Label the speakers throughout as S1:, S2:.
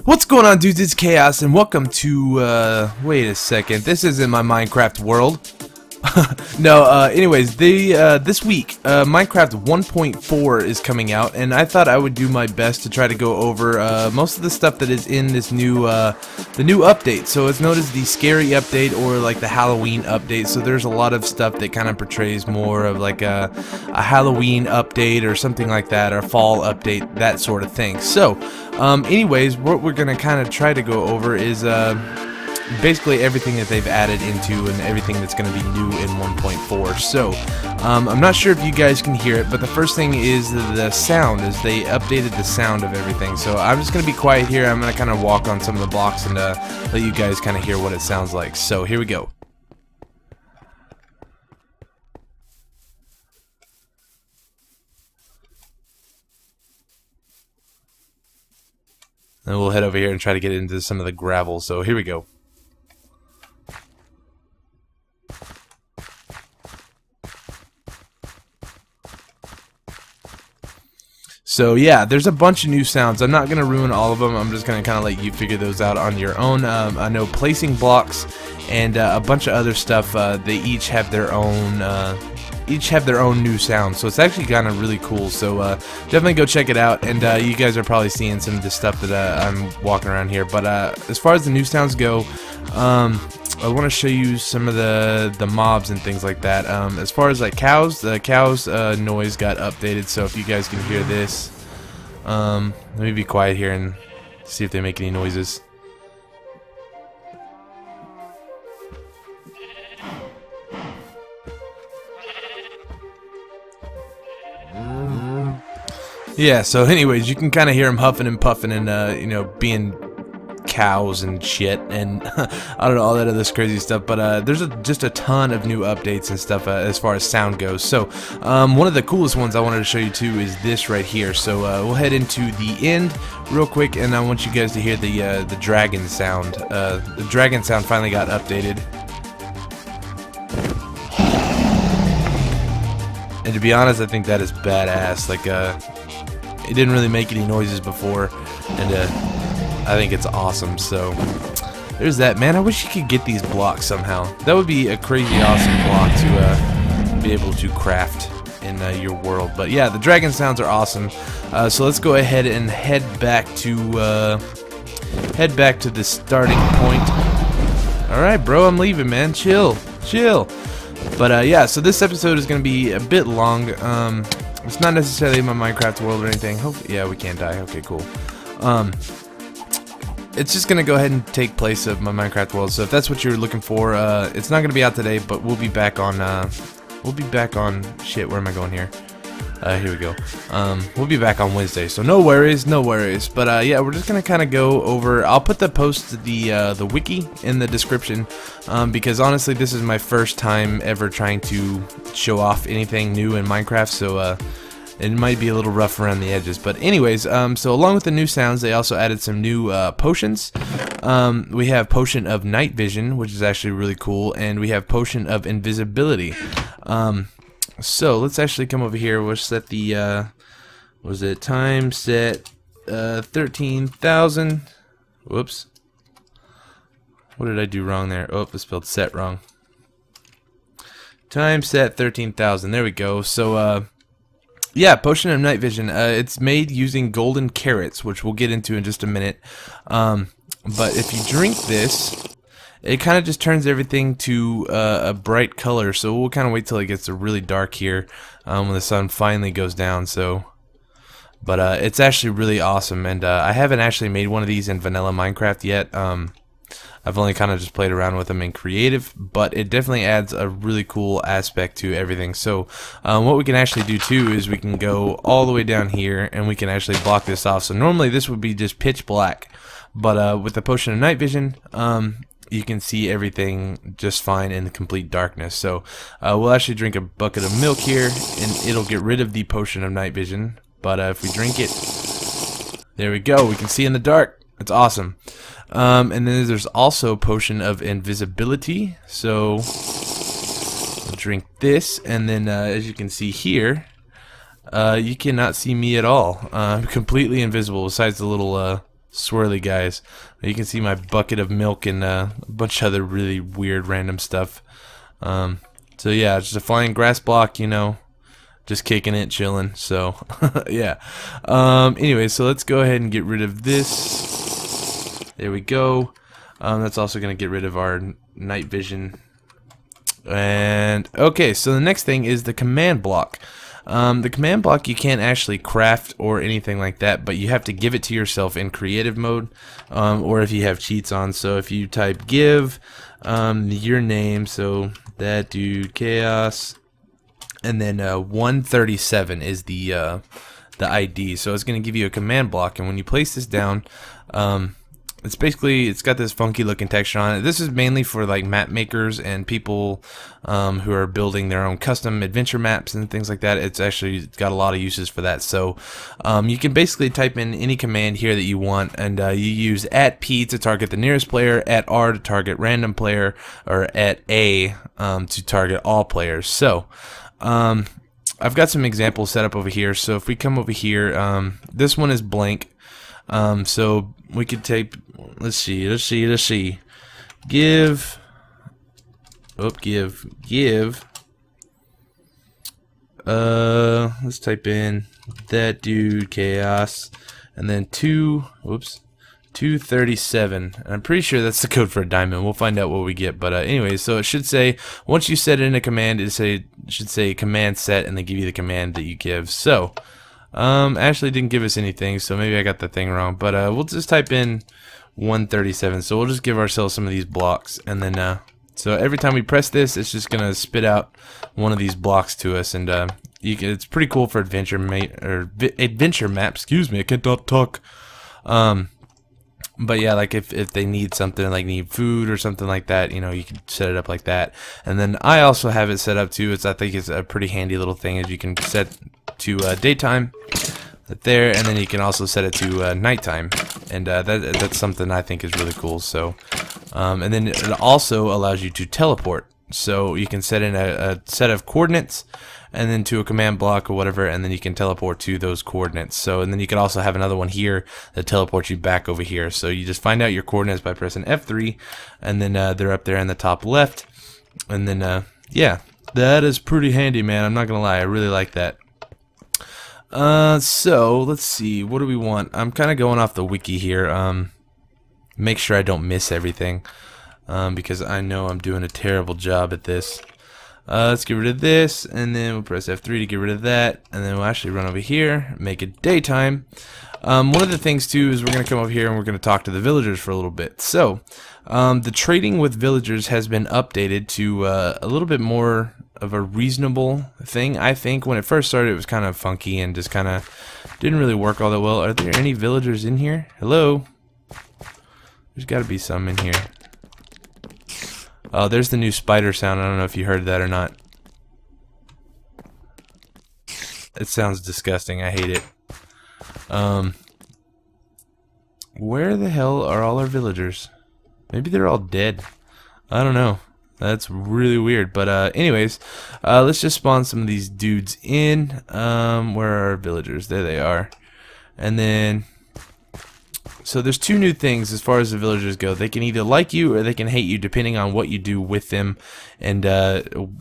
S1: What's going on, dudes? It's Chaos, and welcome to, wait a second, this isn't my Minecraft world. No, anyways, this week, Minecraft 1.4 is coming out, and I thought I would do my best to try to go over, most of the stuff that is in this new, the new update. So it's known as the Scary Update, or like the Halloween Update, so there's a lot of stuff that kind of portrays more of like a Halloween update, or something like that, or fall update, that sort of thing. So, anyways, what we're gonna kind of try to go over is, basically everything that they've added into and everything that's going to be new in 1.4. So I'm not sure if you guys can hear it, but the first thing is the sound, is they updated the sound of everything. So I'm just going to be quiet here. I'm going to kind of walk on some of the blocks and let you guys kind of hear what it sounds like. So here we go. And we'll head over here and try to get into some of the gravel. So here we go. So yeah, there's a bunch of new sounds. I'm not going to ruin all of them. I'm just going to kind of let you figure those out on your own. I know placing blocks and a bunch of other stuff, they each have their own new sounds. So it's actually kind of really cool. So definitely go check it out. And you guys are probably seeing some of the stuff that I'm walking around here. But as far as the new sounds go, I want to show you some of the mobs and things like that. As far as like cows, the cows noise got updated, so if you guys can hear this, let me be quiet here and see if they make any noises. Yeah, so anyways, you can kind of hear them huffing and puffing and you know, being cows and shit, and I don't know, all that other crazy stuff. But there's just a ton of new updates and stuff as far as sound goes. So one of the coolest ones I wanted to show you too is this right here. So we'll head into the end real quick, and I want you guys to hear the dragon sound. The dragon sound finally got updated, and to be honest, I think that is badass. Like it didn't really make any noises before, and I think it's awesome. So there's that, man. I wish you could get these blocks somehow. That would be a crazy awesome block to be able to craft in your world. But yeah, the dragon sounds are awesome. So let's go ahead and head back to the starting point. All right, bro, I'm leaving, man. Chill. But yeah, so this episode is gonna be a bit long. It's not necessarily my Minecraft world or anything. Hopefully, yeah, we can't die. Okay, cool. It's just gonna go ahead and take place of my Minecraft world. So if that's what you're looking for, it's not gonna be out today, but we'll be back on. Shit, where am I going here? Here we go. We'll be back on Wednesday, so no worries. But yeah, we're just gonna kind of go over. I'll put the post to the wiki in the description, because honestly, this is my first time ever trying to show off anything new in Minecraft. So it might be a little rough around the edges, but anyways, so along with the new sounds, they also added some new potions. We have Potion of Night Vision, which is actually really cool, and we have Potion of Invisibility. So let's actually come over here. We'll set the was it time set 13,000. Whoops, what did I do wrong there? Oh, I spelled set wrong. Time set 13,000. There we go. So yeah, Potion of Night Vision. It's made using golden carrots, which we'll get into in just a minute. But if you drink this, it kind of just turns everything to a bright color. So we'll kind of wait till it gets really dark here when the sun finally goes down. So, but it's actually really awesome, and I haven't actually made one of these in vanilla Minecraft yet. I've only kind of just played around with them in creative, but it definitely adds a really cool aspect to everything. So what we can actually do too is we can go all the way down here, and we can actually block this off. So normally this would be just pitch black, but with the Potion of Night Vision, you can see everything just fine in complete darkness. So we'll actually drink a bucket of milk here, and it'll get rid of the Potion of Night Vision. But if we drink it, there we go. We can see in the dark. It's awesome. And then there's also Potion of Invisibility. So we'll drink this, and then as you can see here, you cannot see me at all. I'm completely invisible besides the little swirly guys. You can see my bucket of milk and a bunch of other really weird random stuff. So yeah, just a flying grass block, you know, just kicking it, chilling. So yeah. Anyway, so let's go ahead and get rid of this. There we go. That's also going to get rid of our night vision. And okay, so the next thing is the command block. The command block you can't actually craft or anything like that, but you have to give it to yourself in creative mode, or if you have cheats on. So if you type give your name, so ThatDudeChaos, and then 137 is the ID. So it's going to give you a command block, and when you place this down, it's got this funky looking texture on it. This is mainly for like map makers and people who are building their own custom adventure maps and things like that. It's got a lot of uses for that. So you can basically type in any command here that you want, and you use @P to target the nearest player, @R to target random player, or @A to target all players. So I've got some examples set up over here. So if we come over here, this one is blank. So we could type, let's see, give, let's type in ThatDudeChaos, and then 237. I'm pretty sure that's the code for a diamond. We'll find out what we get, but anyway, so it should say, once you set it in a command, it should say command set, and then give you the command that you give. So actually didn't give us anything, so maybe I got the thing wrong, but we'll just type in 137. So we'll just give ourselves some of these blocks, and then so every time we press this, it's just gonna spit out one of these blocks to us, and it's pretty cool for adventure maps. Excuse me, I can't talk. But yeah, like if they need something, like need food or something like that, you know, you can set it up like that. And then I also have it set up too. I think it's a pretty handy little thing, is you can set to daytime there, and then you can also set it to nighttime, and that's something I think is really cool. So and then it also allows you to teleport, so you can set in a set of coordinates and then to a command block or whatever, and then you can teleport to those coordinates. So, and then you can also have another one here that teleports you back over here. So you just find out your coordinates by pressing F3, and then they're up there in the top left. And then yeah, that is pretty handy, man. I'm not gonna lie, I really like that. So let's see, what do we want? I'm kind of going off the wiki here. Make sure I don't miss everything, because I know I'm doing a terrible job at this. Let's get rid of this, and then we'll press F3 to get rid of that, and then we'll actually run over here, make it daytime. One of the things too is we're going to come over here and we're going to talk to the villagers for a little bit. So the trading with villagers has been updated to a little bit more of a reasonable thing. I think when it first started it was kind of funky and just kind of didn't really work all that well. Are there any villagers in here? Hello? There's got to be some in here. Oh, there's the new spider sound. I don't know if you heard that or not. It sounds disgusting. I hate it. Where the hell are all our villagers? Maybe they're all dead. I don't know. That's really weird. But anyways, let's just spawn some of these dudes in. Where are our villagers? There they are. And then, so there's two new things as far as the villagers go. They can either like you or they can hate you, depending on what you do with them and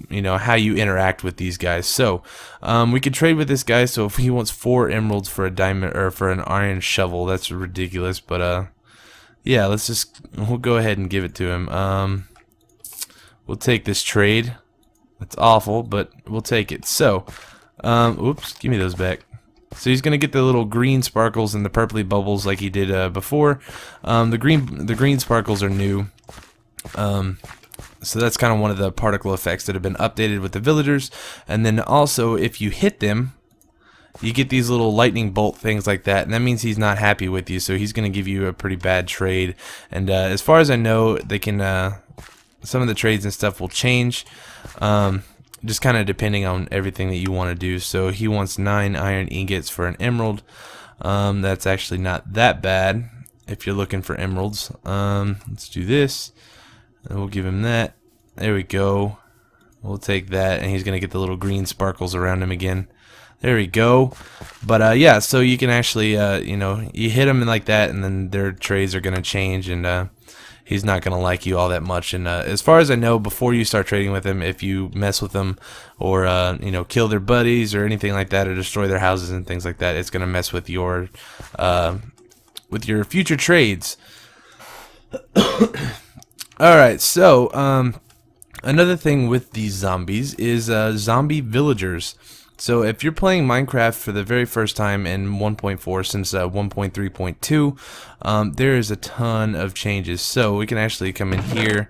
S1: you know, how you interact with these guys. So we could trade with this guy. So if he wants 4 emeralds for a diamond or for an iron shovel, that's ridiculous. But yeah, we'll go ahead and give it to him. We'll take this trade. It's awful, but we'll take it. So oops, give me those back. So he's gonna get the little green sparkles and the purpley bubbles like he did before. The green sparkles are new. So that's kind of one of the particle effects that have been updated with the villagers. And then also, if you hit them, you get these little lightning bolt things like that, and that means he's not happy with you. So he's gonna give you a pretty bad trade. And as far as I know, they can some of the trades and stuff will change. Just kind of depending on everything that you want to do. So he wants 9 iron ingots for an emerald. That's actually not that bad if you're looking for emeralds. Let's do this, and we'll give him that. There we go. We'll take that, and he's gonna get the little green sparkles around him again. There we go. But yeah, so you can actually, you know, you hit him like that, and then their trades are going to change, and he's not going to like you all that much. And as far as I know, before you start trading with him, if you mess with them or, you know, kill their buddies or anything like that, or destroy their houses and things like that, it's going to mess with your future trades. Alright, so, another thing with these zombies is zombie villagers. So if you're playing Minecraft for the very first time in 1.4 since 1.3.2, there is a ton of changes. So we can actually come in here.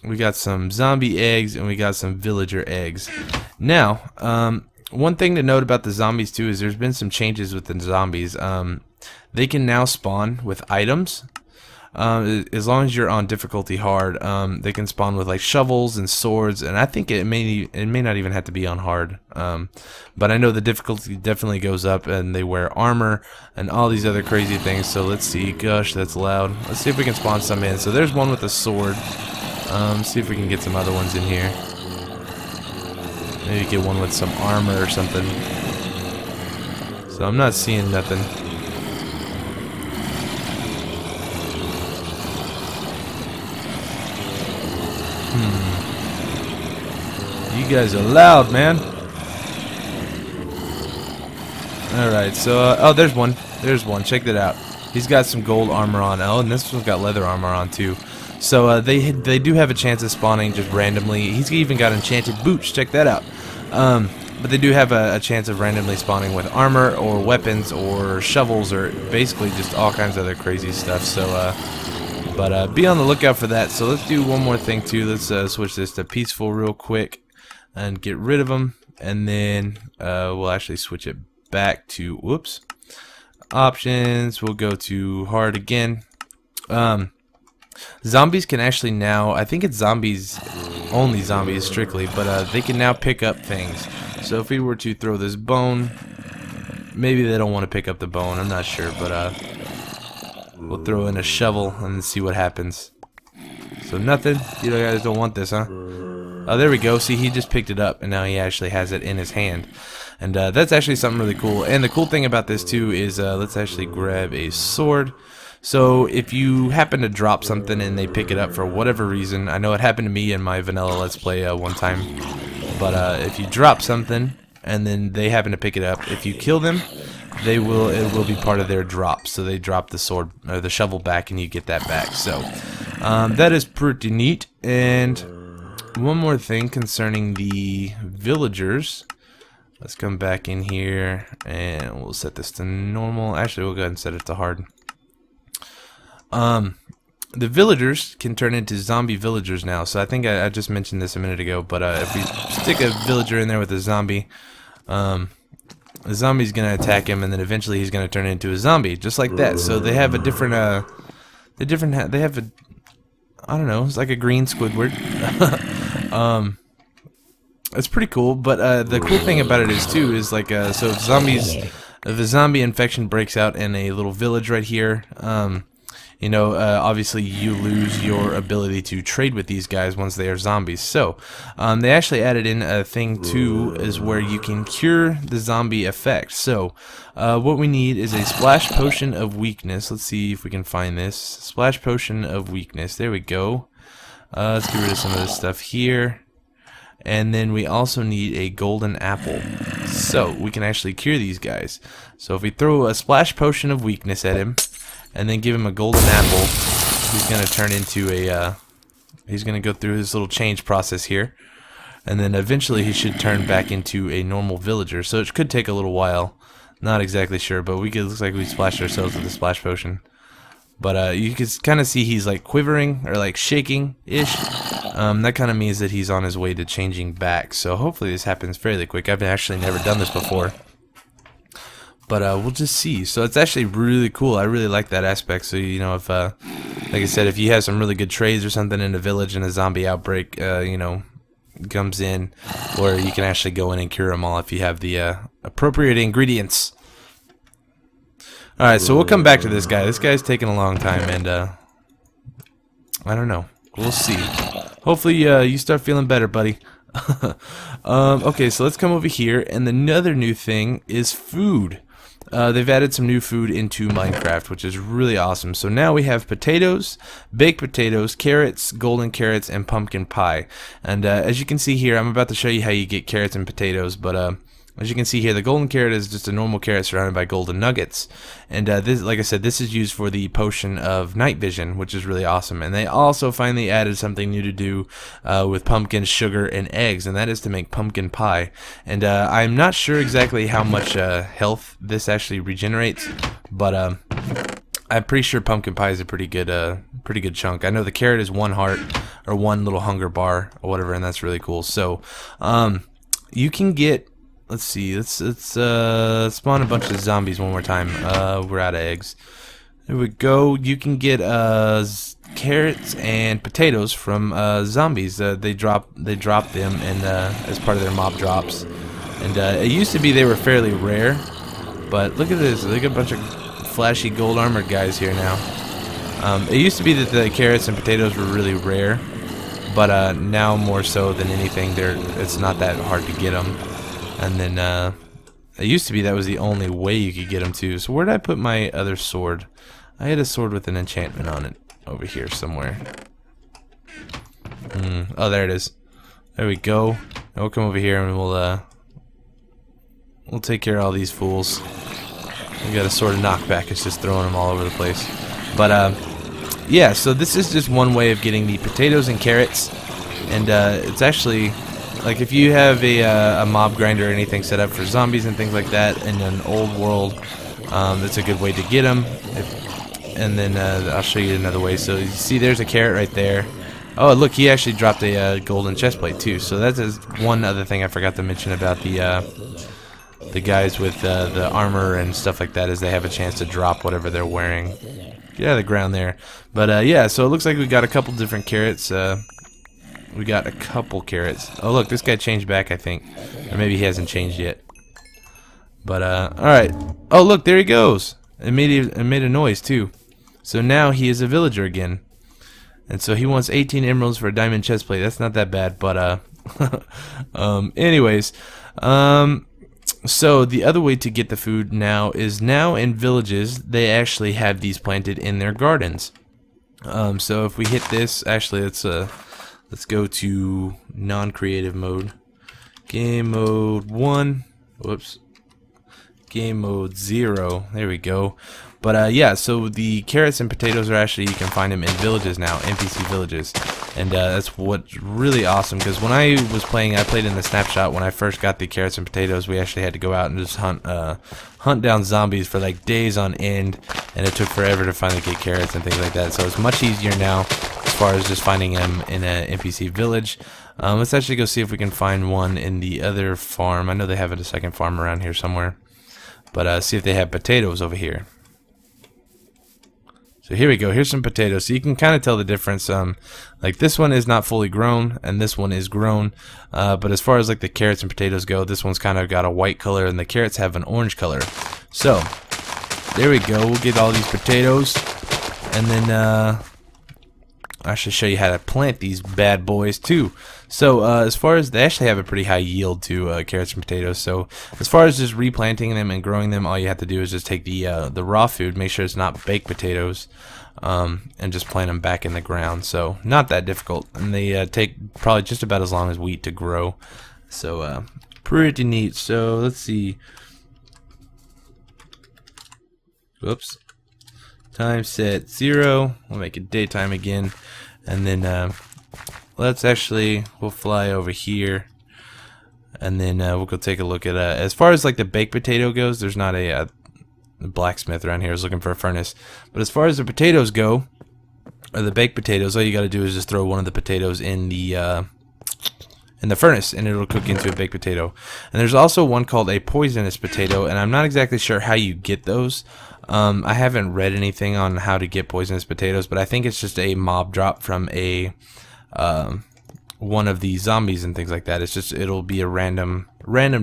S1: We got some zombie eggs and we got some villager eggs. Now, one thing to note about the zombies too is there's been some changes with the zombies. They can now spawn with items. As long as you're on difficulty hard, they can spawn with like shovels and swords, and I think it may not even have to be on hard. But I know the difficulty definitely goes up, and they wear armor and all these other crazy things. So let's see. Gosh, that's loud. Let's see if we can spawn some in. So there's one with a sword. See if we can get some other ones in here. Maybe get one with some armor or something. So I'm not seeing nothing. You guys are loud, man. Alright, so, oh, there's one. There's one. Check that out. He's got some gold armor on. Oh, and this one's got leather armor on, too. So, they do have a chance of spawning just randomly. He's even got enchanted boots. Check that out. But they do have a chance of randomly spawning with armor or weapons or shovels or basically just all kinds of other crazy stuff. So, but be on the lookout for that. So let's do one more thing too. Let's switch this to peaceful real quick and get rid of them, and then we'll actually switch it back to options. We'll go to hard again. Zombies can actually now, I think it's zombies, only zombies strictly, but they can now pick up things. So if we were to throw this bone, maybe they don't want to pick up the bone, I'm not sure, but we'll throw in a shovel and see what happens. So nothing? You guys don't want this, huh? Oh, there we go. See, he just picked it up, and now he actually has it in his hand. And that's actually something really cool. And the cool thing about this, too, is let's actually grab a sword. So if you happen to drop something and they pick it up for whatever reason, I know it happened to me in my vanilla Let's Play one time, but if you drop something and then they happen to pick it up, if you kill them, it will be part of their drop. So they drop the sword or the shovel back and you get that back. So that is pretty neat. And one more thing concerning the villagers. Let's come back in here and we'll set this to normal. Actually, we'll go ahead and set it to hard. The villagers can turn into zombie villagers now. So I think I just mentioned this a minute ago, but if we stick a villager in there with a zombie, the zombie's gonna attack him, and then eventually he's gonna turn into a zombie, just like that. So they have a different, they have a, I don't know, it's like a green Squidward. It's pretty cool, but the cool thing about it is too is like so if a zombie infection breaks out in a little village right here, you know, obviously you lose your ability to trade with these guys once they are zombies. So they actually added in a thing too, is where you can cure the zombie effect. So what we need is a splash potion of weakness. Let's see if we can find this splash potion of weakness. There we go. Let's get rid of some of this stuff here. And then we also need a golden apple, so we can actually cure these guys. So if we throw a splash potion of weakness at him and then give him a golden apple, he's going to turn into a he's going to go through his little change process here, and then eventually he should turn back into a normal villager. So it could take a little while, not exactly sure, but it looks like we splashed ourselves with a splash potion. But you can kind of see he's like quivering or like shaking-ish. That kind of means that he's on his way to changing back. So hopefully this happens fairly quick. I've actually never done this before. But we'll just see. So it's actually really cool. I really like that aspect. So, you know, if, like I said, if you have some really good trades or something in a village and a zombie outbreak, you know, comes in, or you can actually go in and cure them all if you have the appropriate ingredients. Alright, so we'll come back to this guy. This guy's taking a long time, and I don't know. We'll see. Hopefully you start feeling better, buddy. Okay, so let's come over here, and another new thing is food. They've added some new food into Minecraft, which is really awesome. So now we have potatoes, baked potatoes, carrots, golden carrots, and pumpkin pie. And as you can see here, I'm about to show you how you get carrots and potatoes, but as you can see here, the golden carrot is just a normal carrot surrounded by golden nuggets. And this, like I said, this is used for the potion of night vision, which is really awesome. And they also finally added something new to do with pumpkin, sugar, and eggs, and that is to make pumpkin pie. And I'm not sure exactly how much health this actually regenerates, but I'm pretty sure pumpkin pie is a pretty good chunk. I know the carrot is 1 heart or 1 little hunger bar or whatever, and that's really cool. So you can get, let's see, let's spawn a bunch of zombies one more time. We're out of eggs. There we go. You can get carrots and potatoes from zombies. They drop them and as part of their mob drops. And it used to be they were fairly rare, but look at this. Look at a bunch of flashy gold armored guys here now. It used to be that the carrots and potatoes were really rare, but now more so than anything, it's not that hard to get them. And then it used to be that was the only way you could get them too. So where did I put my other sword? I had a sword with an enchantment on it over here somewhere. Oh, there it is. There we go. Now we'll come over here and we'll take care of all these fools. We got a sword of knockback. It's just throwing them all over the place. But yeah. So this is just one way of getting the potatoes and carrots, and it's actually, like, if you have a mob grinder or anything set up for zombies and things like that in an old world, that's a good way to get them. And then I'll show you another way. So you see there's a carrot right there. Oh, look, he actually dropped a golden chestplate too. So that's one other thing I forgot to mention about the guys with the armor and stuff like that, is they have a chance to drop whatever they're wearing. Get out of the ground there. But yeah, so it looks like we got a couple different carrots. We got a couple carrots. Oh, look, this guy changed back, I think. Or maybe he hasn't changed yet. But, alright. Oh, look, there he goes. It made a noise, too. So now he is a villager again. And so he wants 18 emeralds for a diamond chestplate. That's not that bad, but, anyways. So the other way to get the food now is, now in villages, they actually have these planted in their gardens. So if we hit this, actually, let's go to non-creative mode. Game mode 1. Whoops. Game mode 0. There we go. But yeah, so the carrots and potatoes are actually, you can find them in villages now, NPC villages. And that's what's really awesome, because when I was playing, I played in the snapshot. When I first got the carrots and potatoes, we actually had to go out and just hunt down zombies for like days on end, and it took forever to finally get carrots and things like that. So it's much easier now as far as just finding them in an NPC village. Let's actually go see if we can find one in the other farm. I know they have a second farm around here somewhere, but see if they have potatoes over here. So here we go. Here's some potatoes. So you can kind of tell the difference. Like this one is not fully grown, and this one is grown. But as far as like the carrots and potatoes go, this one's kind of got a white color, and the carrots have an orange color. So there we go. We'll get all these potatoes, and then I should show you how to plant these bad boys too. So as far as, they actually have a pretty high yield to carrots and potatoes. So as far as just replanting them and growing them, all you have to do is just take the raw food, make sure it's not baked potatoes, and just plant them back in the ground. So not that difficult, and they take probably just about as long as wheat to grow. So pretty neat. So let's see. Whoops. Time set 0. We'll make it daytime again, and then we'll fly over here, and then we'll go take a look at as far as like the baked potato goes, there's not a blacksmith around here. I was looking for a furnace, but as far as the potatoes go, or the baked potatoes, all you got to do is just throw one of the potatoes in the furnace, and it'll cook into a baked potato. And there's also one called a poisonous potato, and I'm not exactly sure how you get those. I haven't read anything on how to get poisonous potatoes, but I think it's just a mob drop from a one of the zombies and things like that. It's just, it'll be a random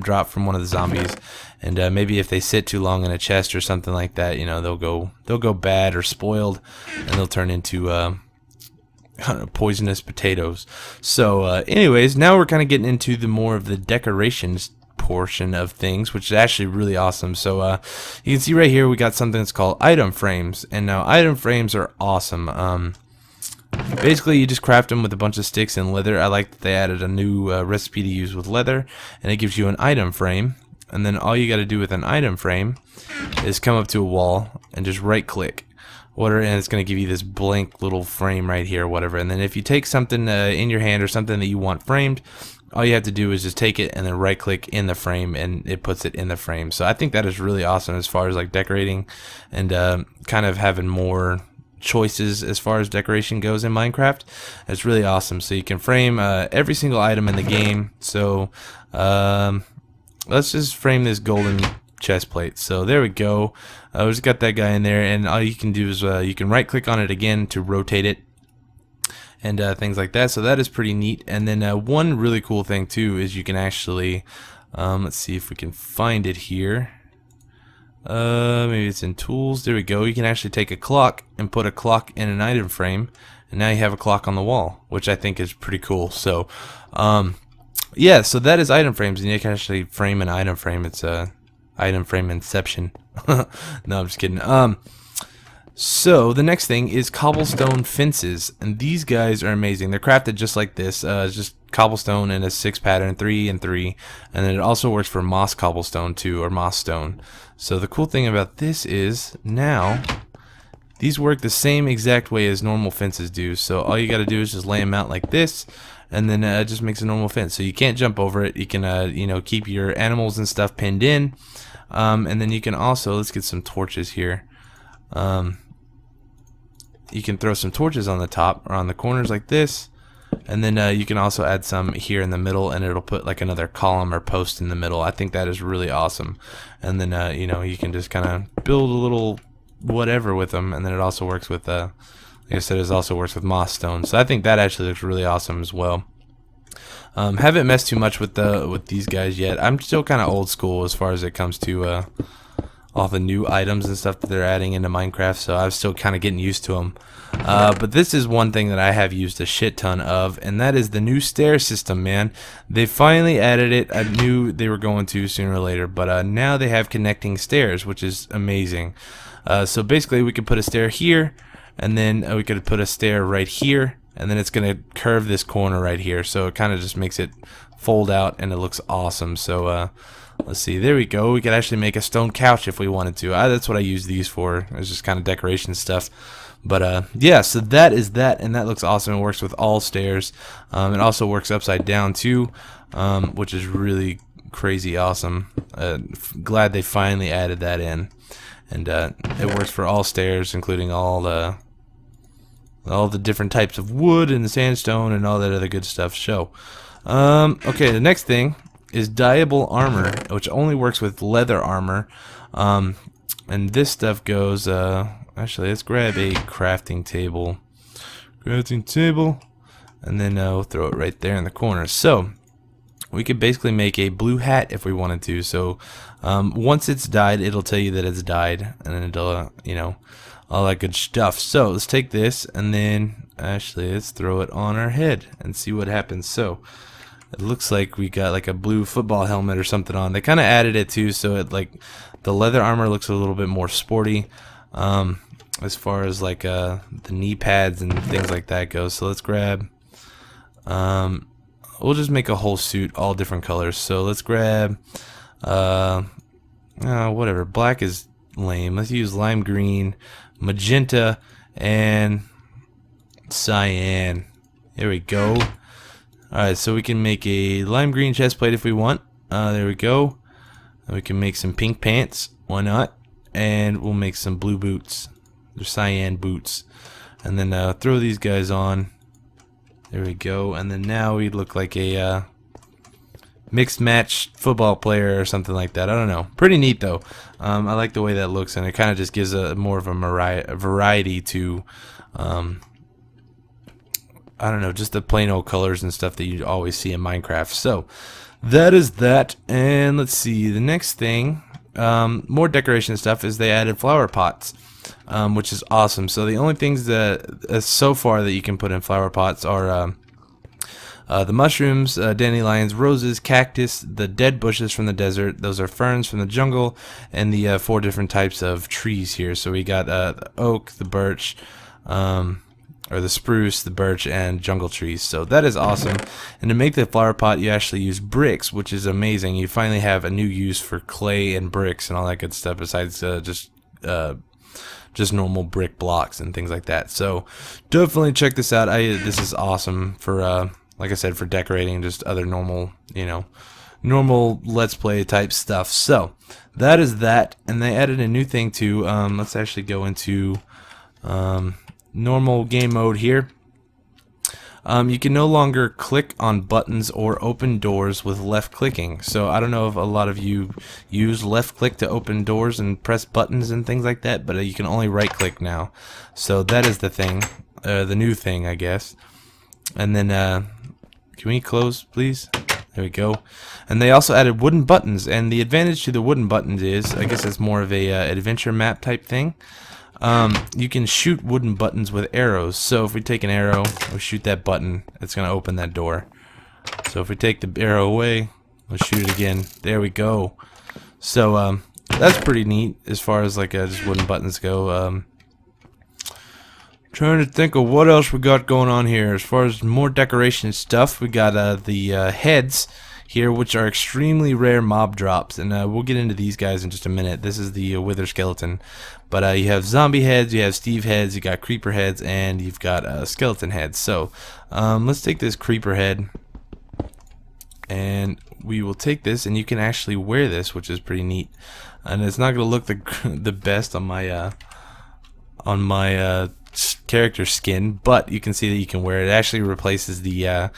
S1: drop from one of the zombies, and maybe if they sit too long in a chest or something like that, you know, they'll go bad or spoiled, and they'll turn into poisonous potatoes. So anyways, now we're kind of getting into the more of the decorations portion of things, which is actually really awesome. So you can see right here we got something that's called item frames, and now item frames are awesome. Basically you just craft them with a bunch of sticks and leather. I like that they added a new recipe to use with leather, and it gives you an item frame. And then all you got to do with an item frame is come up to a wall and just right click, and it's going to give you this blank little frame right here, whatever. And then if you take something in your hand or something that you want framed, all you have to do is just take it and then right click in the frame, and it puts it in the frame. So I think that is really awesome as far as like decorating and kind of having more choices as far as decoration goes in Minecraft. It's really awesome. So you can frame every single item in the game. So let's just frame this golden chest plate. So there we go. We just got that guy in there, and all you can do is you can right click on it again to rotate it and things like that. So that is pretty neat. And then one really cool thing too is you can actually let's see if we can find it here. Maybe it's in tools. There we go. You can actually take a clock and put a clock in an item frame, and now you have a clock on the wall, which I think is pretty cool. So yeah, so that is item frames, and you can actually frame an item frame. It's a item frame inception. No, I'm just kidding. So the next thing is cobblestone fences, and these guys are amazing. They're crafted just like this. It's just cobblestone in a 6 pattern, 3 and 3, and then it also works for moss cobblestone too, or moss stone. So the cool thing about this is now these work the same exact way as normal fences do. So all you got to do is just lay them out like this, and then it just makes a normal fence. So you can't jump over it. You can you know, keep your animals and stuff pinned in, and then you can also, let's get some torches here. You can throw some torches on the top or on the corners like this, and then you can also add some here in the middle, and it'll put like another column or post in the middle. I think that is really awesome. And then you know, you can just kind of build a little whatever with them, and then it also works with like I said, it also works with moss stone. So I think that actually looks really awesome as well. Haven't messed too much with these guys yet. I'm still kind of old school as far as it comes to all the new items and stuff that they're adding into Minecraft, so I'm still kind of getting used to them. But this is one thing that I have used a shit ton of, and that is the new stair system, man. They finally added it. I knew they were going to sooner or later, but now they have connecting stairs, which is amazing. So basically we could put a stair here, and then we could put a stair right here, and then it's going to curve this corner right here, so it kind of just makes it fold out, and it looks awesome. So let's see, there we go. We could actually make a stone couch if we wanted to. That's what I use these for. It's just kind of decoration stuff. But yeah, so that is that, and that looks awesome. It works with all stairs. It also works upside down too, which is really crazy awesome. Glad they finally added that in, and it works for all stairs, including all the different types of wood and sandstone and all that other good stuff. So okay, the next thing is dyeable armor, which only works with leather armor. And this stuff goes actually, let's grab a crafting table, and then we'll throw it right there in the corner. So we could basically make a blue hat if we wanted to. So once it's dyed, it'll tell you that it's dyed, and then it'll you know, all that good stuff. So let's take this, and then actually let's throw it on our head and see what happens. So it looks like we got like a blue football helmet or something on. They kind of added it too, so it like the leather armor looks a little bit more sporty as far as like the knee pads and things like that goes. So let's grab we'll just make a whole suit all different colors. So let's grab whatever, black is lame. Let's use lime green, magenta, and cyan. There we go. Alright, so we can make a lime green chest plate if we want. There we go. And we can make some pink pants. Why not? And we'll make some blue boots. They're cyan boots. And then throw these guys on. There we go. And then now we look like a mixed match football player or something like that. I don't know. Pretty neat though. I like the way that looks, and it kind of just gives a more of a variety to I don't know, just the plain old colors and stuff that you always see in Minecraft. So that is that. And let's see, the next thing, more decoration stuff, is they added flower pots. which is awesome. So the only things that so far that you can put in flower pots are the mushrooms, dandelions, roses, cactus, the dead bushes from the desert. Those are ferns from the jungle, and the 4 different types of trees here. So we got the oak, the birch, or the spruce, the birch, and jungle trees. So that is awesome. And to make the flower pot, you actually use bricks, which is amazing. You finally have a new use for clay and bricks and all that good stuff, besides just normal brick blocks and things like that. So definitely check this out. This is awesome for like I said, for decorating, just other normal, normal Let's Play type stuff. So that is that, and they added a new thing too. Let's actually go into normal game mode here. You can no longer click on buttons or open doors with left clicking. So I don't know if a lot of you use left click to open doors and press buttons and things like that, but you can only right click now. So that is the thing, the new thing, I guess. And then can we close, please? There we go. And they also added wooden buttons, and the advantage to the wooden buttons is, I guess it's more of a adventure map type thing. You can shoot wooden buttons with arrows. So if we take an arrow, we shoot that button, it's going to open that door. So if we take the arrow away, we'll shoot it again. There we go. So that's pretty neat as far as like just wooden buttons go. Trying to think of what else we got going on here. As far as more decoration stuff, we got the heads here, which are extremely rare mob drops, and we'll get into these guys in just a minute. This is the wither skeleton, but you have zombie heads, you have Steve heads, you got creeper heads, and you've got skeleton heads. So let's take this creeper head, and we will take this, and you can actually wear this, which is pretty neat. And it's not going to look the best on my character skin, but you can see that you can wear it. It actually replaces the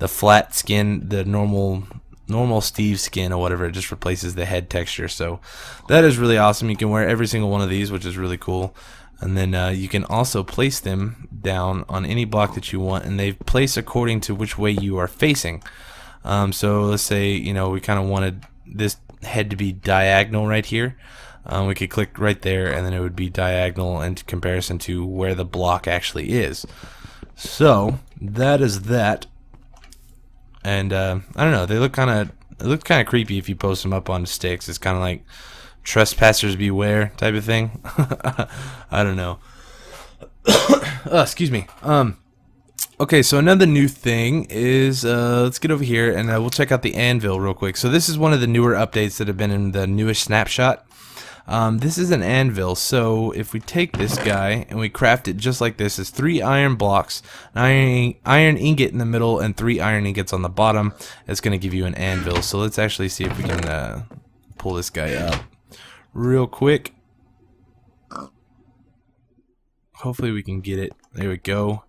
S1: flat skin, the normal Steve skin or whatever. It just replaces the head texture. So that is really awesome. You can wear every single one of these, which is really cool. And then you can also place them down on any block that you want, and they place according to which way you are facing. So let's say we kind of wanted this head to be diagonal right here. We could click right there, and then it would be diagonal in comparison to where the block actually is. So that is that. And I don't know, they look kind of creepy if you post them up on sticks. It's kind of like trespassers beware type of thing. I don't know. Excuse me. Okay, so another new thing is, let's get over here and we'll check out the anvil real quick. So this is one of the newer updates that have been in the newest snapshot. This is an anvil, so if we take this guy and we craft it just like this, it's 3 iron blocks, an iron ingot in the middle, and 3 iron ingots on the bottom. It's going to give you an anvil. So let's actually see if we can pull this guy up real quick. Hopefully we can get it. There we go.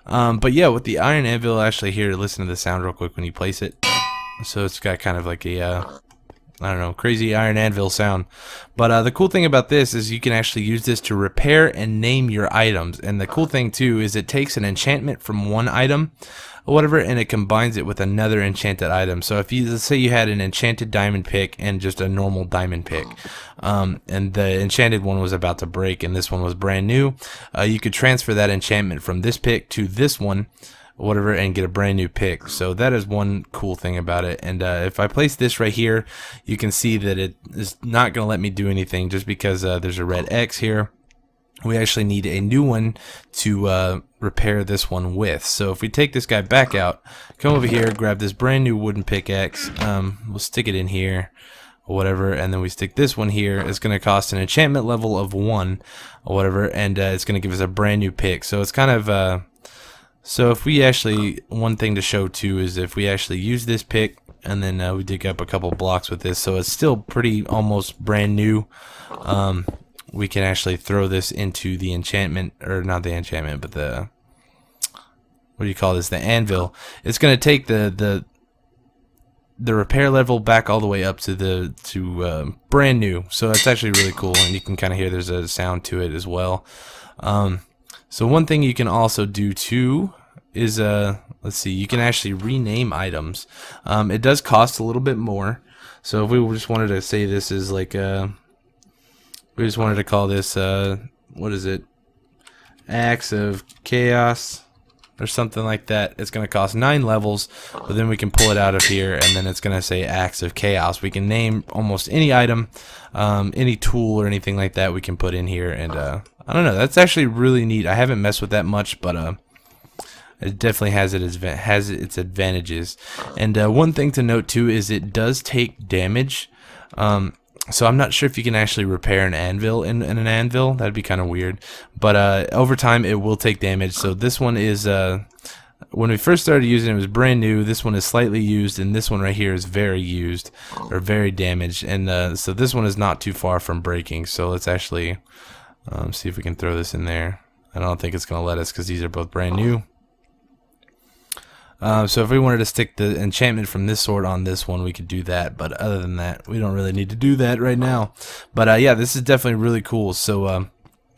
S1: But yeah, with the iron anvil, actually here, listen to the sound real quick when you place it. So it's got kind of like a I don't know, crazy iron anvil sound. But the cool thing about this is you can actually use this to repair and name your items. And the cool thing too is it takes an enchantment from one item or whatever, and it combines it with another enchanted item. So if you, let's say you had an enchanted diamond pick and just a normal diamond pick, and the enchanted one was about to break and this one was brand new, you could transfer that enchantment from this pick to this one, whatever, and get a brand new pick. So that is one cool thing about it. And if I place this right here, you can see that it is not going to let me do anything just because there's a red X here. We actually need a new one to repair this one with. So if we take this guy back out, come over here, grab this brand new wooden pickaxe, we'll stick it in here or whatever, and then we stick this one here. It's going to cost an enchantment level of 1 or whatever, and it's going to give us a brand new pick. So it's kind of so if we actually, one thing to show too is if we actually use this pick and then we dig up a couple blocks with this, so it's still pretty almost brand new, we can actually throw this into the enchantment, or not the enchantment, but the, what do you call this, the anvil. It's going to take the repair level back all the way up to brand new. So it's actually really cool, and you can kind of hear there's a sound to it as well. So one thing you can also do too is let's see, you can actually rename items. It does cost a little bit more. So if we just wanted to say this is like we just wanted to call this what is it? Axe of Chaos or something like that. It's going to cost 9 levels, but then we can pull it out of here, and then it's going to say Axe of Chaos. We can name almost any item, any tool or anything like that we can put in here, and I don't know, that's actually really neat. I haven't messed with that much, but it definitely has its advantages. And one thing to note too is it does take damage. So I'm not sure if you can actually repair an anvil in an anvil. That'd be kind of weird. But over time it will take damage. So this one is, when we first started using it, it was brand new. This one is slightly used, and this one right here is very used, or very damaged. And so this one is not too far from breaking. So let's actually see if we can throw this in there. I don't think it's going to let us because these are both brand new. So if we wanted to stick the enchantment from this sword on this one, we could do that, but other than that, we don't really need to do that right now. But yeah, this is definitely really cool, so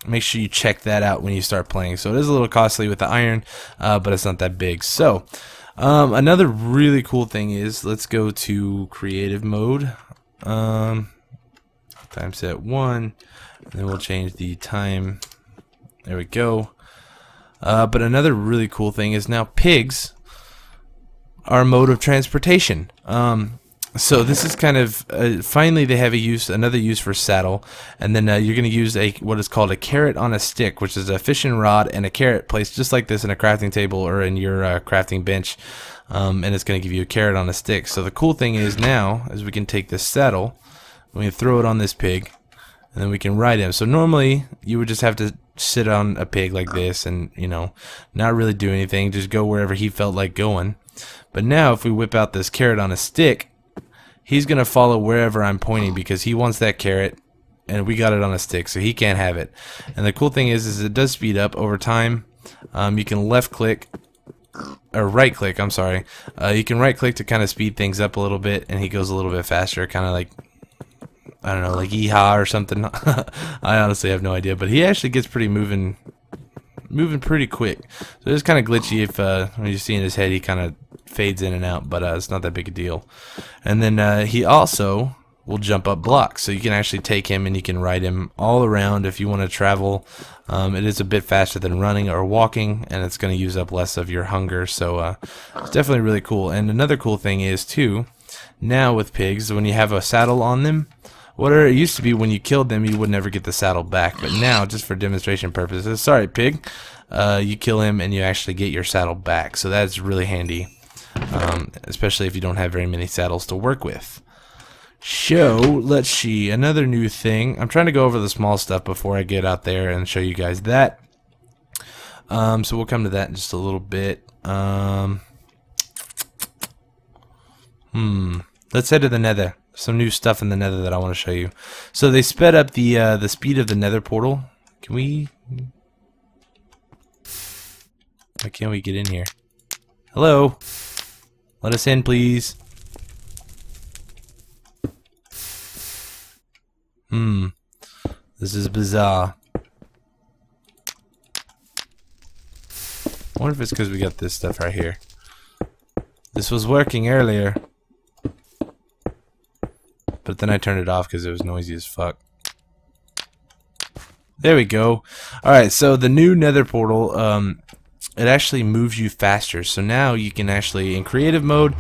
S1: make sure you check that out when you start playing. So it is a little costly with the iron, but it's not that big. So another really cool thing is, let's go to creative mode, time set 1, and then we'll change the time. There we go. But another really cool thing is now pigs our mode of transportation. So this is kind of finally they have another use for saddle, and then you're going to use what is called a carrot on a stick, which is a fishing rod and a carrot placed just like this in a crafting table or in your crafting bench, and it's going to give you a carrot on a stick. So the cool thing is now is we can take this saddle, we can throw it on this pig, and then we can ride him. So normally you would just have to sit on a pig like this and, you know, not really do anything, just go wherever he felt like going. But now if we whip out this carrot on a stick, he's going to follow wherever I'm pointing because he wants that carrot, and we got it on a stick, so he can't have it. And the cool thing is it does speed up over time. You can left click, or right click, I'm sorry. You can right click to kind of speed things up a little bit, and he goes a little bit faster, kind of like, I don't know, like yeehaw or something. I honestly have no idea, but he actually gets pretty moving pretty quick. So it's kind of glitchy if when you see in his head he kind of fades in and out, but it's not that big a deal. And then he also will jump up blocks, so you can actually take him and you can ride him all around if you want to travel. It is a bit faster than running or walking, and it's going to use up less of your hunger, so it's definitely really cool. And another cool thing is too, now with pigs, when you have a saddle on them, whatever it used to be, when you killed them, you would never get the saddle back. But now, just for demonstration purposes, sorry pig, you kill him and you actually get your saddle back. So that's really handy, especially if you don't have very many saddles to work with. So, let's see, another new thing. I'm trying to go over the small stuff before I get out there and show you guys that. So we'll come to that in just a little bit. Let's head to the Nether. Some new stuff in the Nether that I want to show you. So they sped up the speed of the Nether portal. Can we? Why can't we get in here? Hello, let us in, please. This is bizarre. I wonder if it's because we got this stuff right here. This was working earlier, but then I turned it off because it was noisy as fuck. There we go. Alright, so the new Nether portal, it actually moves you faster. So now you can actually, in creative mode,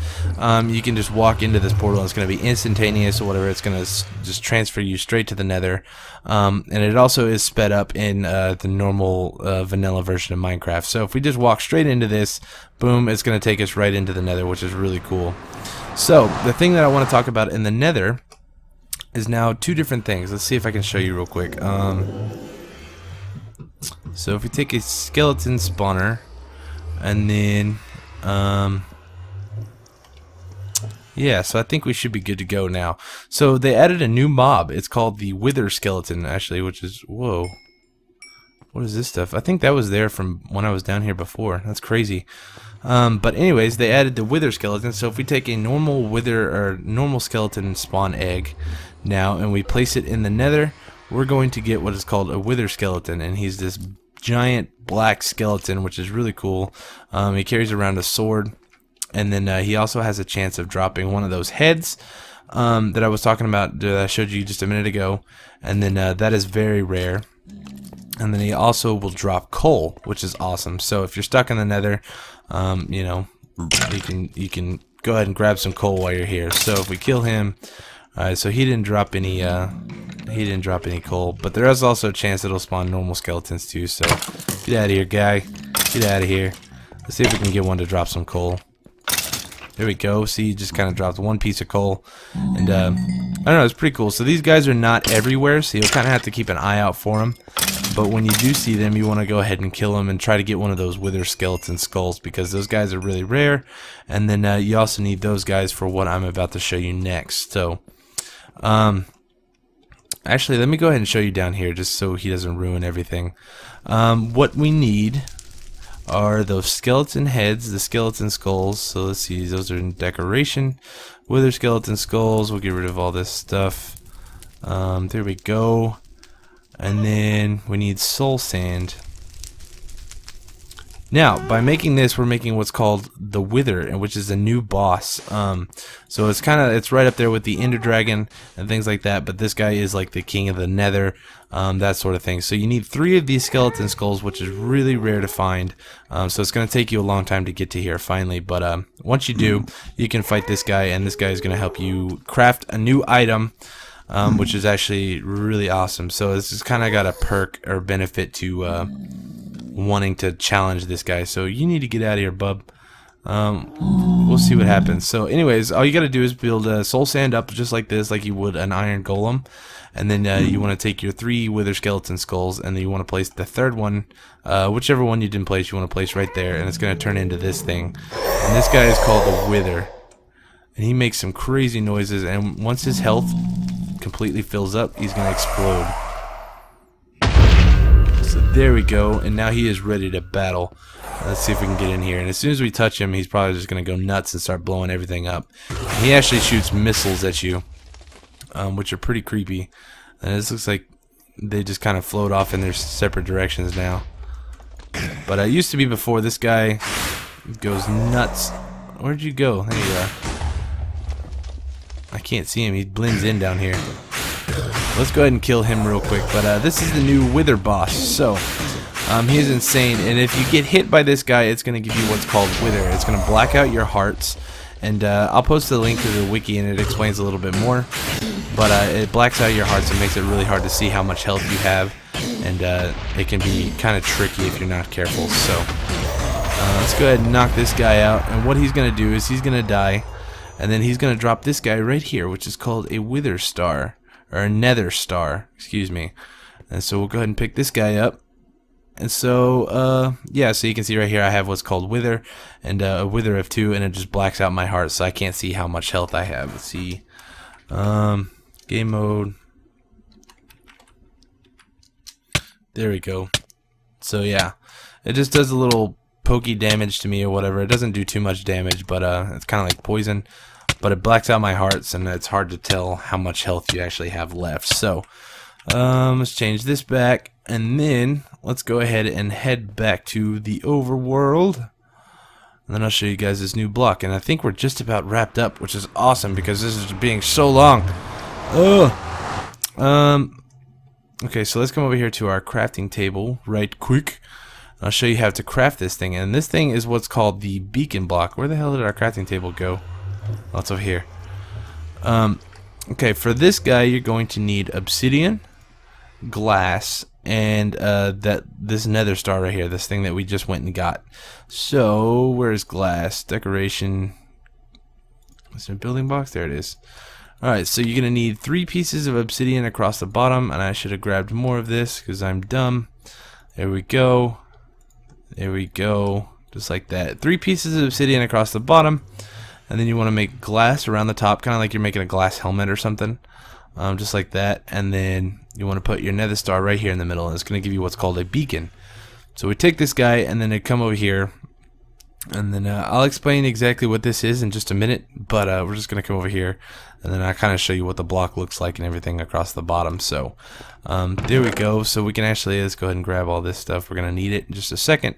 S1: you can just walk into this portal and it's going to be instantaneous or whatever. It's going to just transfer you straight to the Nether. And it also is sped up in the normal vanilla version of Minecraft. So if we just walk straight into this, boom, it's going to take us right into the Nether, which is really cool. So the thing that I want to talk about in the Nether is now two different things. Let's see if I can show you real quick. So if we take a skeleton spawner and then yeah, so I think we should be good to go now. So they added a new mob. It's called the Wither skeleton, actually, which is, whoa, what is this stuff? I think that was there from when I was down here before. That's crazy. But anyways, they added the Wither skeleton. So if we take a normal wither or normal skeleton spawn egg now and we place it in the Nether, we're going to get what is called a Wither skeleton, and he's this giant black skeleton, which is really cool. He carries around a sword, and then he also has a chance of dropping one of those heads that I was talking about, that I showed you just a minute ago, and then that is very rare. And then he also will drop coal, which is awesome. So if you're stuck in the nether, you know, you can go ahead and grab some coal while you're here. So if we kill him, so he didn't drop any coal, but there is also a chance it'll spawn normal skeletons too. So get out of here, guy. Get out of here. Let's see if we can get one to drop some coal. There we go. See, he just kind of dropped one piece of coal, and I don't know, it's pretty cool. So these guys are not everywhere, so you'll kind of have to keep an eye out for them. But when you do see them, you want to go ahead and kill them and try to get one of those wither skeleton skulls, because those guys are really rare. And then you also need those guys for what I'm about to show you next. So, actually, let me go ahead and show you down here, just so he doesn't ruin everything. What we need are those skeleton heads, the skeleton skulls. So let's see, those are in decoration. Wither skeleton skulls. We'll get rid of all this stuff. There we go. And then we need soul sand. Now, by making this, we're making what's called the Wither, which is a new boss. So it's right up there with the Ender Dragon and things like that. But this guy is like the king of the Nether, that sort of thing. So you need 3 of these skeleton skulls, which is really rare to find. So it's going to take you a long time to get to here finally. But once you do, you can fight this guy, and this guy is going to help you craft a new item. Which is actually really awesome. So this has kind of got a perk or benefit to wanting to challenge this guy. So you need to get out of here, bub. We'll see what happens. So anyways, all you got to do is build soul sand up just like this, like you would an iron golem. And then you want to take your 3 wither skeleton skulls, and then you want to place the 3rd one, whichever one you didn't place, you want to place right there, and it's going to turn into this thing. And this guy is called the Wither. And he makes some crazy noises, and once his health completely fills up, he's gonna explode. So there we go, and now he is ready to battle. Let's see if we can get in here, and as soon as we touch him, he's probably just gonna go nuts and start blowing everything up. And he actually shoots missiles at you, which are pretty creepy. And this looks like they just kind of float off in their separate directions now. But it used to be before. This guy goes nuts. Where'd you go? There you are. I can't see him. He blends in down here. Let's go ahead and kill him real quick. But this is the new Wither boss. So he is insane. And if you get hit by this guy, it's going to give you what's called Wither. It's going to black out your hearts. And I'll post the link to the wiki, and it explains a little bit more. But it blacks out your hearts and makes it really hard to see how much health you have. And it can be kind of tricky if you're not careful. So let's go ahead and knock this guy out. And what he's going to do is he's going to die. And then he's going to drop this guy right here, which is called a Wither Star. Or a Nether Star, excuse me. And so we'll go ahead and pick this guy up. And so, yeah, so you can see right here I have what's called Wither. And a Wither of 2, and it just blacks out my heart, so I can't see how much health I have. Let's see. Game mode. There we go. So, yeah. It just does a little pokey damage to me or whatever. It doesn't do too much damage, but it's kind of like poison. But it blacks out my hearts, and it's hard to tell how much health you actually have left. So let's change this back, and then let's go ahead and head back to the overworld. And then I'll show you guys this new block. And I think we're just about wrapped up, which is awesome because this is being so long. Okay, so let's come over here to our crafting table right quick. I'll show you how to craft this thing. And this thing is what's called the beacon block. Where the hell did our crafting table go? Oh, it's over here. Okay, for this guy, you're going to need obsidian, glass, and this nether star right here, this thing that we just went and got. So, where's glass? Decoration. Is there a building box? There it is. Alright, so you're going to need 3 pieces of obsidian across the bottom, and I should have grabbed more of this because I'm dumb. There we go. There we go. Just like that. 3 pieces of obsidian across the bottom. And then you want to make glass around the top, kind of like you're making a glass helmet or something. Just like that. And then you want to put your nether star right here in the middle, and it's going to give you what's called a beacon. So we take this guy, and then I come over here. And then I'll explain exactly what this is in just a minute. But we're just going to come over here. And then I'll kind of show you what the block looks like and everything across the bottom. So there we go. So we can actually, let's go ahead and grab all this stuff. We're going to need it in just a second.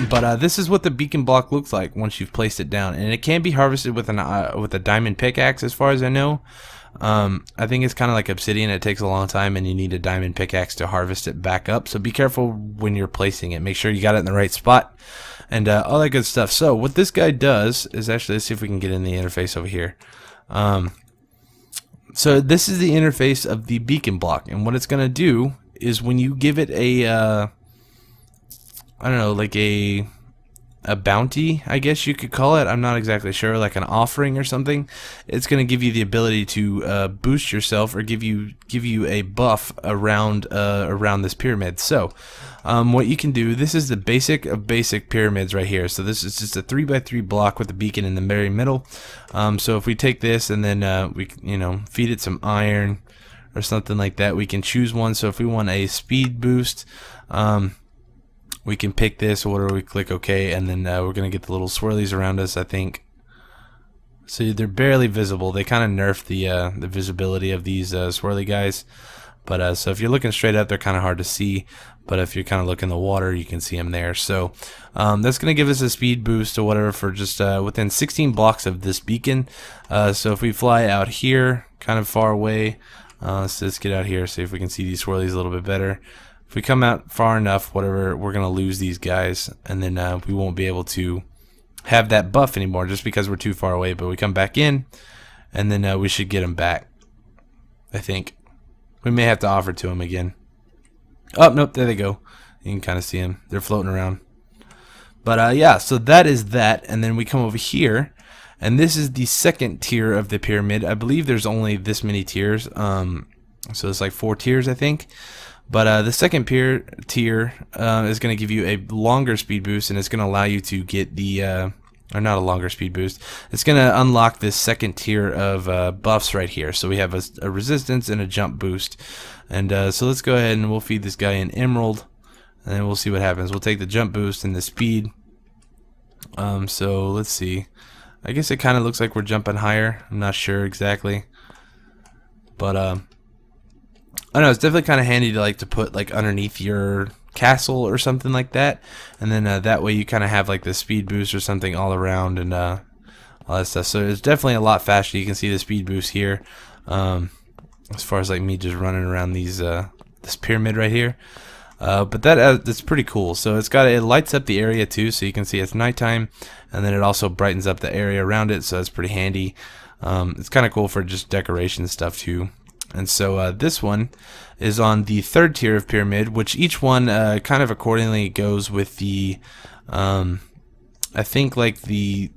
S1: But this is what the beacon block looks like once you've placed it down, and it can be harvested with a diamond pickaxe, as far as I know. I think it's kind of like obsidian. It takes a long time, and you need a diamond pickaxe to harvest it back up. So be careful when you're placing it. Make sure you got it in the right spot, and all that good stuff. So what this guy does is actually, let's see if we can get in the interface over here. So this is the interface of the beacon block, and what it's going to do is when you give it a, I don't know, like a bounty, I guess you could call it. I'm not exactly sure, like an offering or something. It's going to give you the ability to boost yourself or give you a buff around around this pyramid. So what you can do, this is the basic of basic pyramids right here. So this is just a 3x3 block with the beacon in the very middle. So if we take this and then we feed it some iron or something like that, we can choose one. So if we want a speed boost, we can pick this, or whatever. We click OK, and then we're gonna get the little swirlies around us, I think. So they're barely visible. They kind of nerfed the visibility of these swirly guys. But so if you're looking straight up, they're kind of hard to see. But if you're kind of looking in the water, you can see them there. So that's gonna give us a speed boost or whatever for just within 16 blocks of this beacon. So if we fly out here, kind of far away, so let's get out here, see if we can see these swirlies a little bit better. If we come out far enough, whatever, we're gonna lose these guys, and then we won't be able to have that buff anymore just because we're too far away. But we come back in, and then we should get them back. I think we may have to offer to them again. Oh nope, there they go. You can kind of see them; they're floating around. But yeah, so that is that, and then we come over here, and this is the second tier of the pyramid. I believe there's only this many tiers, so it's like 4 tiers, I think. But the second tier is going to give you a longer speed boost, and it's going to allow you to get the, or not a longer speed boost, it's going to unlock this second tier of buffs right here. So we have a resistance and a jump boost. And so let's go ahead and we'll feed this guy an emerald, and then we'll see what happens. We'll take the jump boost and the speed. So let's see. I guess it kind of looks like we're jumping higher. I'm not sure exactly. But I don't know, it's definitely kind of handy to put like underneath your castle or something like that, and then that way you kind of have like the speed boost or something all around and all that stuff. So it's definitely a lot faster. You can see the speed boost here. As far as like me just running around these this pyramid right here, but that's pretty cool. So it lights up the area too, so you can see it's nighttime, and then it also brightens up the area around it. So it's pretty handy. It's kind of cool for just decoration stuff too. And so this one is on the third tier of pyramid, which each one kind of accordingly goes with the, I think like the,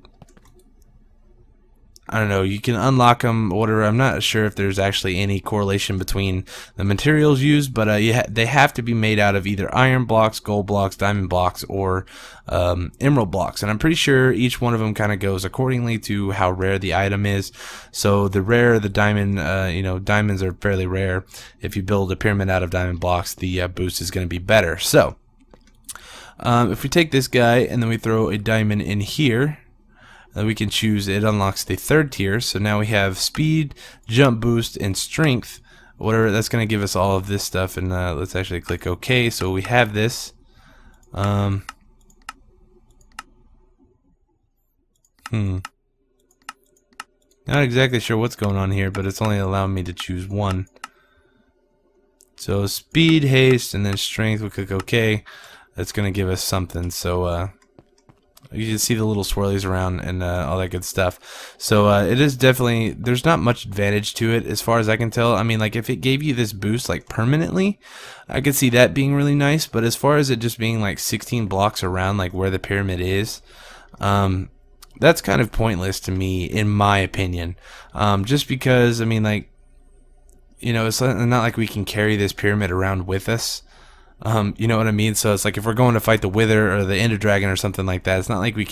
S1: I don't know, you can unlock them or whatever. I'm not sure if there's actually any correlation between the materials used, but they have to be made out of either iron blocks, gold blocks, diamond blocks, or emerald blocks. And I'm pretty sure each one of them kind of goes accordingly to how rare the item is. So the rarer the diamond, diamonds are fairly rare. If you build a pyramid out of diamond blocks, the boost is going to be better. So if we take this guy and then we throw a diamond in here, we can choose, it unlocks the third tier. So now we have speed, jump boost, and strength, whatever. That's going to give us all of this stuff. And let's actually click OK. So we have this. Not exactly sure what's going on here, but it's only allowing me to choose one. So speed, haste, and then strength. We click OK. That's going to give us something. So you can see the little swirlies around and all that good stuff. So it is definitely, there's not much advantage to it as far as I can tell. I mean, like if it gave you this boost like permanently, I could see that being really nice. But as far as it just being like 16 blocks around like where the pyramid is, that's kind of pointless to me, in my opinion. Just because, I mean, like, it's not like we can carry this pyramid around with us. You know what I mean? So it's like if we're going to fight the Wither or the Ender Dragon or something like that, it's not like we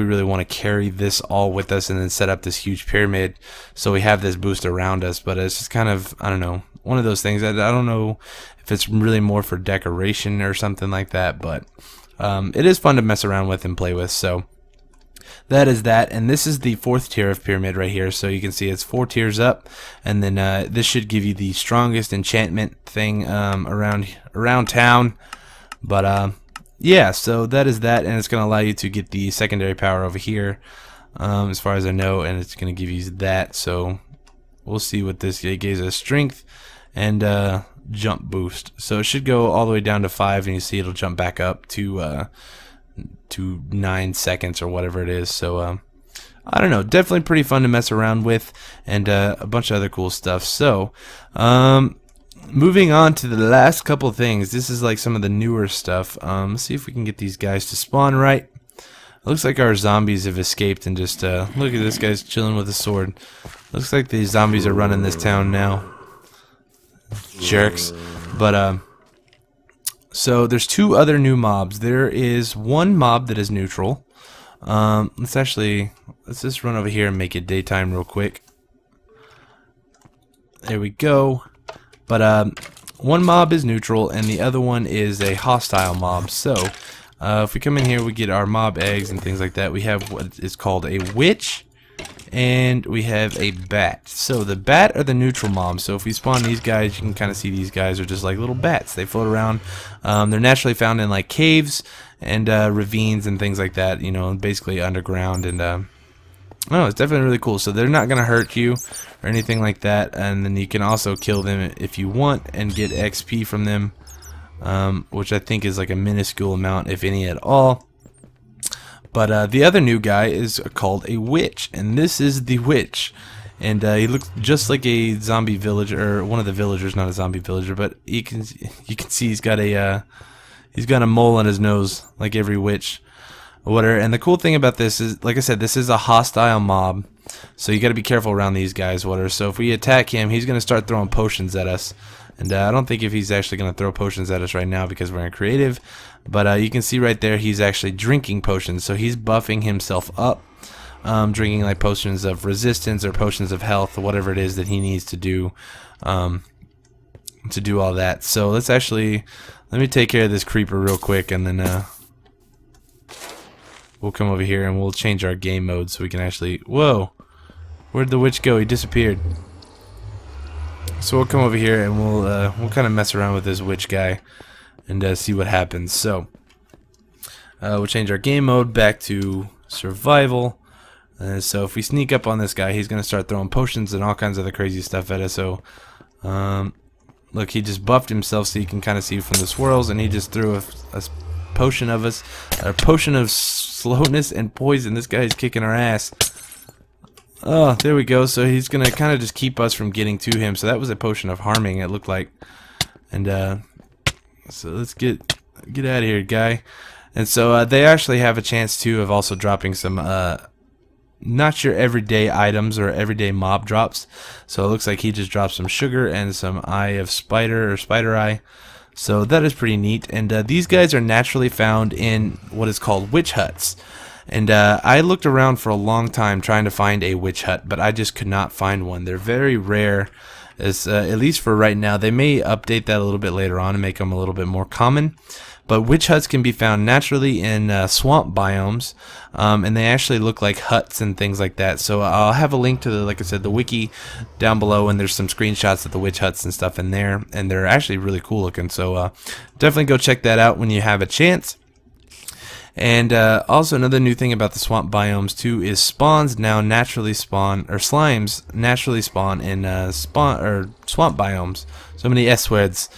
S1: really want to carry this all with us and then set up this huge pyramid so we have this boost around us. But it's just kind of, I don't know, one of those things. I don't know if it's really more for decoration or something like that, but it is fun to mess around with and play with. So that is that, and this is the fourth tier of pyramid right here. So you can see it's 4 tiers up, and then this should give you the strongest enchantment thing around town. But yeah, so that is that, and it's going to allow you to get the secondary power over here, as far as I know, and it's going to give you that. So we'll see what this gives us. Strength and jump boost. So it should go all the way down to 5, and you see it'll jump back up to 9 seconds or whatever it is. So I don't know, definitely pretty fun to mess around with, and a bunch of other cool stuff. So moving on to the last couple things. This is like some of the newer stuff. Let's see if we can get these guys to spawn right. It looks like our zombies have escaped and just look at this guy's chilling with a sword. Looks like these zombies are running this town now. Jerks. But so there's 2 other new mobs. There is one mob that is neutral. Let's just run over here and make it daytime real quick. There we go. But one mob is neutral and the other one is a hostile mob. So if we come in here, we get our mob eggs and things like that. We have what is called a witch, and we have a bat. So the bat are the neutral mobs. So if we spawn these guys, you can kind of see these guys are just like little bats. They float around. They're naturally found in like caves and ravines and things like that. You know, basically underground. And oh, it's definitely really cool. So they're not gonna hurt you or anything like that. And then you can also kill them if you want and get XP from them. Which I think is like a minuscule amount, if any at all. But the other new guy is called a witch, and this is the witch, and he looks just like a zombie villager, or one of the villagers, not a zombie villager, but you can see he's got a mole on his nose like every witch, or whatever. And the cool thing about this is, like I said, this is a hostile mob, so you got to be careful around these guys, whatever. So if we attack him, he's gonna start throwing potions at us. And I don't think if he's actually going to throw potions at us right now because we're in creative. But you can see right there he's actually drinking potions. So he's buffing himself up. Drinking like potions of resistance or potions of health or whatever it is that he needs to do all that. So let me take care of this creeper real quick, and then we'll come over here and we'll change our game mode so we can actually... Whoa! Where'd the witch go? He disappeared. So we'll come over here and we'll kind of mess around with this witch guy and see what happens. So we'll change our game mode back to survival. So if we sneak up on this guy, he's going to start throwing potions and all kinds of other crazy stuff at us. So look, he just buffed himself, so you can kind of see from the swirls, and he just threw a potion of slowness and poison. This guy's kicking our ass. Oh, there we go. So he's gonna kind of just keep us from getting to him. So that was a potion of harming, it looked like. And so let's get out of here, guy. And so they actually have a chance too of also dropping some not your everyday items or everyday mob drops. So it looks like he just dropped some sugar and some eye of spider or spider eye. So that is pretty neat. And these guys are naturally found in what is called witch huts. And I looked around for a long time trying to find a witch hut, but I just could not find one. They're very rare, as at least for right now. They may update that a little bit later on and make them a little bit more common. But witch huts can be found naturally in swamp biomes, and they actually look like huts and things like that. So I'll have a link to, like I said, the wiki down below, and there's some screenshots of the witch huts and stuff in there, and they're actually really cool looking. So definitely go check that out when you have a chance. And also another new thing about the swamp biomes too is spawns now naturally spawn, or slimes naturally spawn in swamp biomes. So many S words.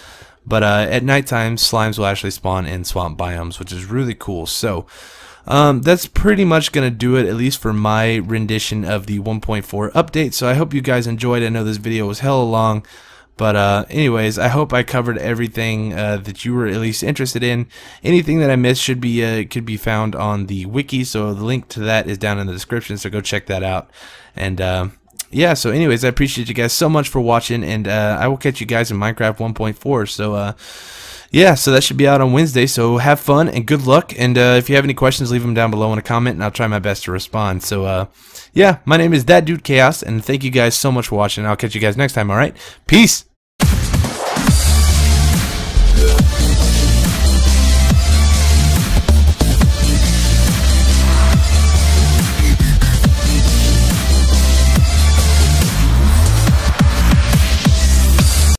S1: But at nighttime, slimes will actually spawn in swamp biomes, which is really cool. So that's pretty much going to do it, at least for my rendition of the 1.4 update. So I hope you guys enjoyed. I know this video was hella long. But anyways, I hope I covered everything that you were at least interested in. Anything that I missed could be found on the wiki, so the link to that is down in the description, so go check that out. And yeah, so anyways, I appreciate you guys so much for watching, and I will catch you guys in Minecraft 1.4. So yeah, so that should be out on Wednesday, so have fun and good luck. And if you have any questions, leave them down below in a comment, and I'll try my best to respond. So yeah, my name is ThatDudeChaos, and thank you guys so much for watching. I'll catch you guys next time, alright? Peace!